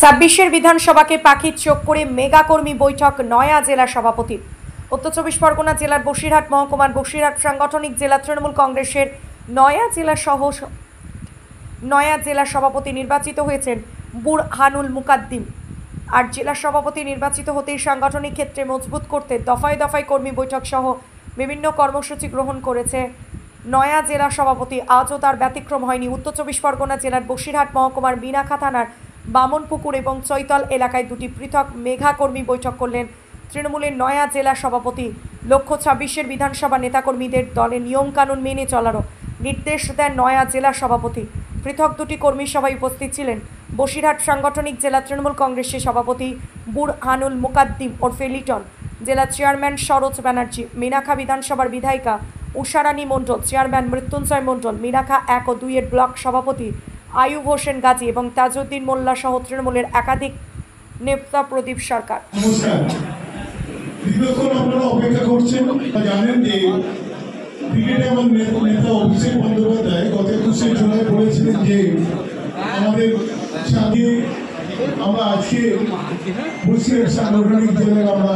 ছাব্বিশের বিধানসভাকে পাখির চোখ করে মেগা কর্মী বৈঠক নয়া জেলা সভাপতির। উত্তর চব্বিশ পরগনা জেলার বসিরহাট মহকুমার বসিরহাট সাংগঠনিক জেলা তৃণমূল কংগ্রেসের নয়া জেলা সভাপতি নির্বাচিত হয়েছেন বুরহানুল মুকাদ্দিম। আর জেলা সভাপতি নির্বাচিত হতেই সাংগঠনিক ক্ষেত্রে মজবুত করতে দফায় দফায় কর্মী বৈঠক সহ বিভিন্ন কর্মসূচি গ্রহণ করেছে নয়া জেলা সভাপতি। আজও তার ব্যতিক্রম হয়নি। উত্তর চব্বিশ পরগনা জেলার বসিরহাট মহকুমার বিনাখা থানার বামনপুকুর এবং চৈতল এলাকায় দুটি পৃথক মেঘা কর্মী বৈঠক করলেন তৃণমূলের নয়া জেলা সভাপতি। লক্ষ্য ২৬-এর বিধানসভা নেতাকর্মীদের দলের নিয়মকানুন মেনে চলারও নির্দেশ দেন নয়া জেলা সভাপতি। পৃথক দুটি কর্মী সভায় উপস্থিত ছিলেন বসিরহাট সাংগঠনিক জেলা তৃণমূল কংগ্রেসের সভাপতি বুরহানুল মুকাদ্দিম ওরফে লিটন, জেলা চেয়ারম্যান সরোজ ব্যানার্জি, মিনাখা বিধানসভার বিধায়িকা উষারানী মণ্ডল, চেয়ারম্যান মৃত্যুঞ্জয় মণ্ডল, মিনাখা ১ ও ২-এর ব্লক সভাপতি আয়ুব হোসেন গাজী এবং তাজউদ্দিন মোল্লা সহ তৃণমূলের একাধিক নেতা প্রদীপ সরকার। নমস্কার। দীর্ঘক্ষণ আপনারা অপেক্ষা করছেন। জানেন যে ক্রিকেটে আমার নেতা অভিষেক বন্দ্যোপাধ্যায় গত ২১শে জুলাই বলেছিলেন যে আমাদের সাথে আমরা আজকে বসিরহাট সাংগঠনিক জেলার আমরা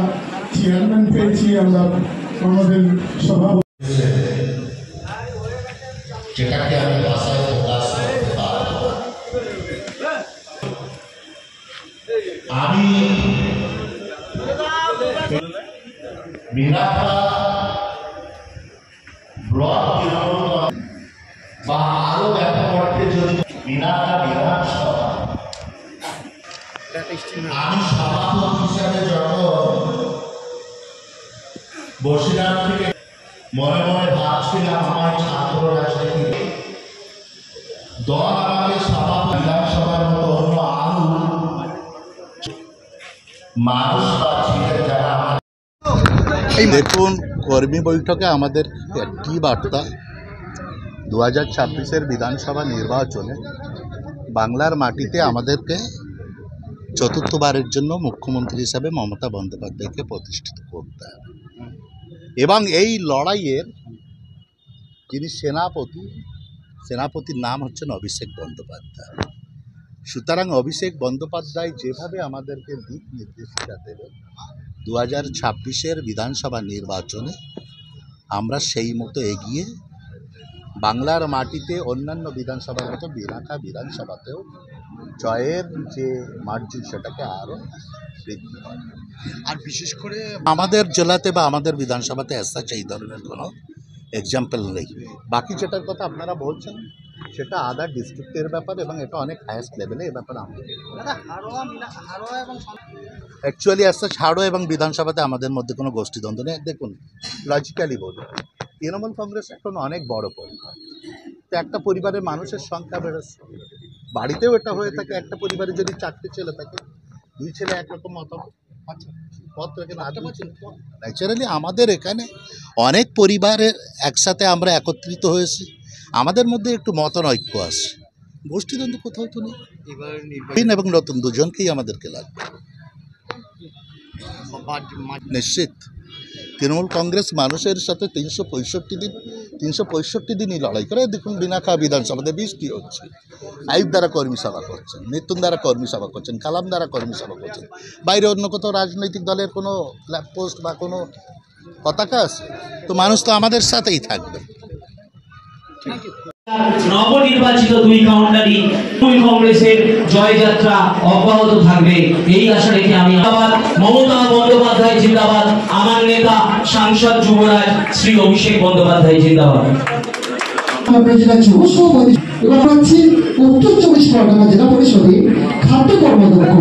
চেয়ারম্যান পেয়েছি, আমরা আমাদের সভাপতি, যেটাকে আমি ভাষায় প্রকাশ করতে পারব। আমি মিনাখা ব্লক বা আরো ব্যাপারকে যদি মিনাখা বিধানসভা আমি সভাপতি হিসাবে যখন বসিরহাট থেকে মনে মনে ভাবছিলাম আমার ছাত্র রাজনীতি দল আমাকে সভাপতি বিধানসভার মতো অন্য আরো মানুষ পাচ্ছিলেন যারা দেখুন, কর্মী বৈঠকে আমাদের একটি বার্তা, 2026-এর বিধানসভা নির্বাচনে বাংলার মাটিতে আমাদেরকে চতুর্থবারের জন্য মুখ্যমন্ত্রী হিসাবে মমতা বন্দ্যোপাধ্যায়কে প্রতিষ্ঠিত করতে হবে এবং এই লড়াইয়ের যিনি সেনাপতির নাম হচ্ছেন অভিষেক বন্দ্যোপাধ্যায়। সুতরাং অভিষেক বন্দ্যোপাধ্যায় যেভাবে আমাদেরকে দিক নির্দেশিকা দেবেন 2026-এর বিধানসভা নির্বাচনে আমরা সেই মতো এগিয়ে বাংলার মাটিতে অন্যান্য বিধানসভার মতো বিনাখা বিধানসভাতেও জয়ের যে মার্জিন সেটাকে আরও বৃদ্ধি হয়। আর বিশেষ করে আমাদের জেলাতে বা আমাদের বিধানসভাতে এই ধরনের কোনো এক্সাম্পল নেই। বাকি যেটার কথা আপনারা বলছেন সেটা আদার ডিস্ট্রিক্টের ব্যাপার এবং এটা অনেক হায়েস্ট লেভেলে এ ব্যাপারে আমরা অ্যাকচুয়ালি হাড়োয়া এবং বিধানসভাতে আমাদের মধ্যে কোনো গোষ্ঠীদ্বন্দ্ব নেই। দেখুন, লজিক্যালি বলুন, তৃণমূল কংগ্রেস এখন অনেক বড় পরিবার, তো একটা পরিবারের মানুষের সংখ্যা বেড়েছে, বাড়িতেও এটা হয়ে থাকে। একটা পরিবারে যদি 4টে ছেলে থাকে, 2 ছেলে একরকম মতামত, আচ্ছা পথ থেকে ন্যাচারালি আমাদের এখানে অনেক পরিবারের একসাথে আমরা একত্রিত হয়েছি, আমাদের মধ্যে একটু মতানৈক্য আছে, গোষ্ঠীদ্বন্দ্ব কোথাও তো নেই। এবং নতুন দুজনকেই আমাদেরকে লাগবে নিশ্চিত। তৃণমূল কংগ্রেস মানুষের সাথে 365 দিনই লড়াই করে। দেখুন, বিনাখা বিধানসভাতে 20টি হচ্ছে, আইব দ্বারা কর্মী সভা করছেন, মৃত্যুন দ্বারা কর্মী সভা করছেন, কালাম দ্বারা কর্মী সভা করছেন। বাইরে অন্য কোথাও রাজনৈতিক দলের কোনো পোস্ট বা কোনো পতাকা আছে তো মানুষ তো আমাদের সাথেই থাকবে। নবনির্বাচিত 2 কাউন্টারই তৃণমূল কংগ্রেসের জয়যাত্রা অব্যাহত থাকবে এই আশা রেখে আমি মমতা বন্দ্যোপাধ্যায় জিন্দাবাদ, আমার নেতা সাংসদ যুবরাজ শ্রী অভিষেক বন্দ্যোপাধ্যায় জিন্দাবাদ। আমরা জেলা যুব সভাপতি এবার পাচ্ছি উত্তর চব্বিশ পরগনা জেলা পরিষদে খাদ্য কর্মদক্ষ।